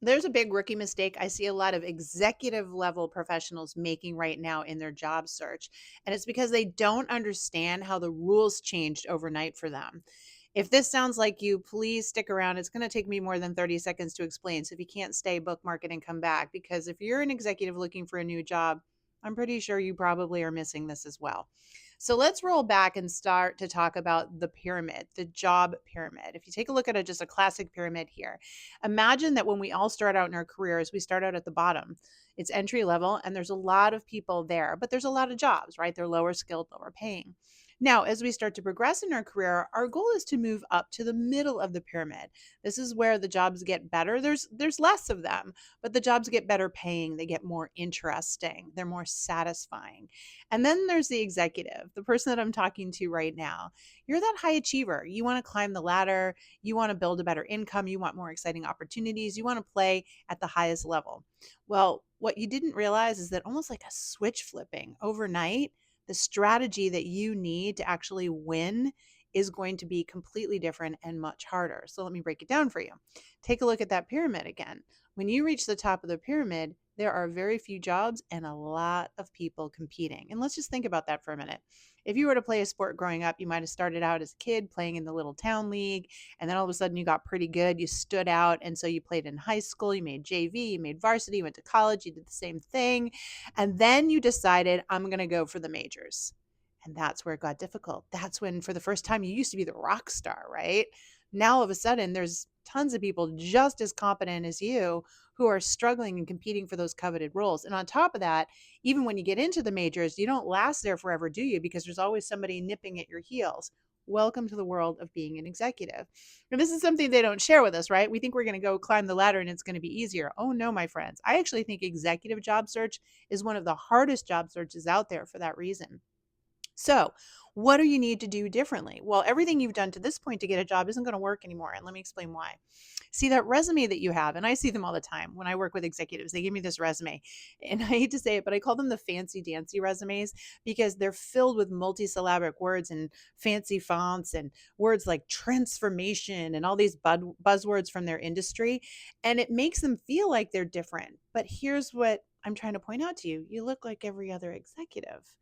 There's a big rookie mistake I see a lot of executive level professionals making right now in their job search. And it's because they don't understand how the rules changed overnight for them. If this sounds like you, please stick around. It's going to take me more than 30 seconds to explain. So if you can't stay, bookmark it and come back. Because if you're an executive looking for a new job, I'm pretty sure you probably are missing this as well. So let's roll back and start to talk about the pyramid, the job pyramid. If you take a look at just a classic pyramid here, imagine that when we all start out in our careers, we start out at the bottom. It's entry level, and there's a lot of people there, but there's a lot of jobs, right? They're lower skilled, lower paying. Now, as we start to progress in our career, our goal is to move up to the middle of the pyramid. This is where the jobs get better. There's less of them, but the jobs get better paying, they get more interesting, they're more satisfying. And then there's the executive, the person that I'm talking to right now. You're that high achiever. You want to climb the ladder, you want to build a better income, you want more exciting opportunities, you want to play at the highest level. Well, what you didn't realize is that almost like a switch flipping overnight, the strategy that you need to actually win is going to be completely different and much harder. So let me break it down for you. Take a look at that pyramid again. When you reach the top of the pyramid, there are very few jobs and a lot of people competing. And let's just think about that for a minute. If you were to play a sport growing up, you might have started out as a kid playing in the little town league, and then all of a sudden you got pretty good, you stood out, and so you played in high school, you made JV, you made varsity, you went to college, you did the same thing, and then you decided, I'm going to go for the majors. And that's where it got difficult. That's when, for the first time, you used to be the rock star, right? Now, all of a sudden, there's tons of people just as competent as you who are struggling and competing for those coveted roles. And on top of that, even when you get into the majors, you don't last there forever, do you? Because there's always somebody nipping at your heels. Welcome to the world of being an executive. And this is something they don't share with us, right? We think we're going to go climb the ladder and it's going to be easier. Oh, no, my friends. I actually think executive job search is one of the hardest job searches out there for that reason. So, what do you need to do differently? Well, everything you've done to this point to get a job isn't going to work anymore. And let me explain why. See, that resume that you have, and I see them all the time when I work with executives, they give me this resume. And I hate to say it, but I call them the fancy dancy resumes because they're filled with multisyllabic words and fancy fonts and words like transformation and all these buzzwords from their industry. And it makes them feel like they're different. But here's what I'm trying to point out to you: you look like every other executive.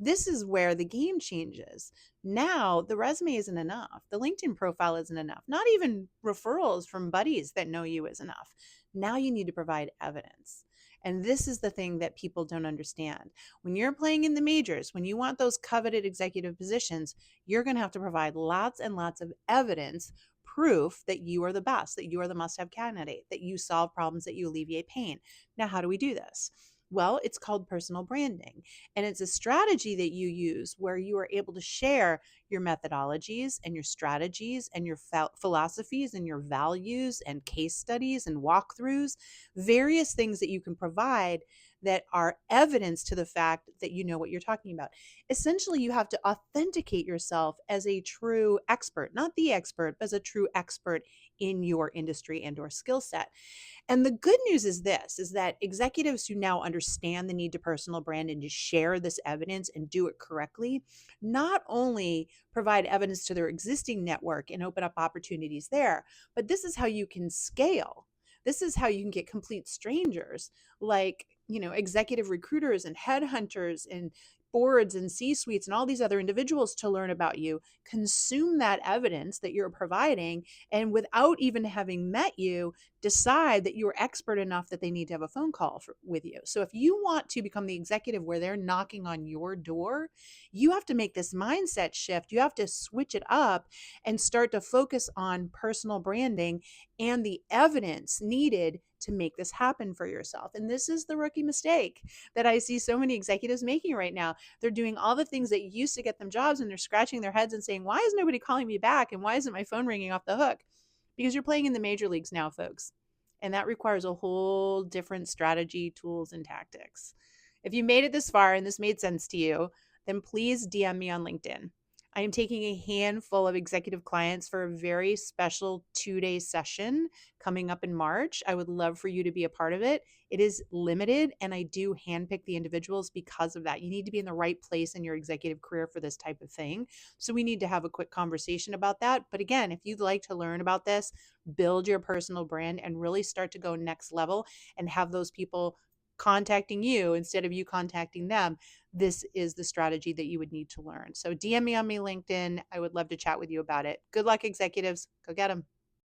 This is where the game changes. Now, the resume isn't enough. The LinkedIn profile isn't enough. Not even referrals from buddies that know you is enough. Now you need to provide evidence. And this is the thing that people don't understand. When you're playing in the majors, when you want those coveted executive positions, you're going to have to provide lots and lots of evidence, proof that you are the best, that you are the must have candidate, that you solve problems, that you alleviate pain. Now, how do we do this? Well, it's called personal branding. And it's a strategy that you use where you are able to share your methodologies and your strategies and your philosophies and your values and case studies and walkthroughs, various things that you can provide that are evidence to the fact that you know what you're talking about. Essentially, you have to authenticate yourself as a true expert, not the expert, but as a true expert in your industry and or skill set. And the good news is this is that executives who now understand the need to personal brand and to share this evidence and do it correctly, not only provide evidence to their existing network and open up opportunities there, but this is how you can scale. This is how you can get complete strangers like, executive recruiters and headhunters and boards and C suites and all these other individuals to learn about you, consume that evidence that you're providing, and without even having met you, decide that you're expert enough that they need to have a phone call with you. So if you want to become the executive where they're knocking on your door, you have to make this mindset shift. You have to switch it up and start to focus on personal branding and the evidence needed to make this happen for yourself. And this is the rookie mistake that I see so many executives making right now. They're doing all the things that used to get them jobs and they're scratching their heads and saying, why is nobody calling me back? And why isn't my phone ringing off the hook? Because you're playing in the major leagues now, folks. And that requires a whole different strategy, tools, and tactics. If you made it this far and this made sense to you, then please DM me on LinkedIn. I am taking a handful of executive clients for a very special 2-day session coming up in March. I would love for you to be a part of it. It is limited, and I do handpick the individuals because of that. You need to be in the right place in your executive career for this type of thing. So we need to have a quick conversation about that. But again, if you'd like to learn about this, build your personal brand and really start to go next level and have those people contacting you instead of you contacting them, this is the strategy that you would need to learn. So DM me on me LinkedIn. I would love to chat with you about it. Good luck, executives. Go get them.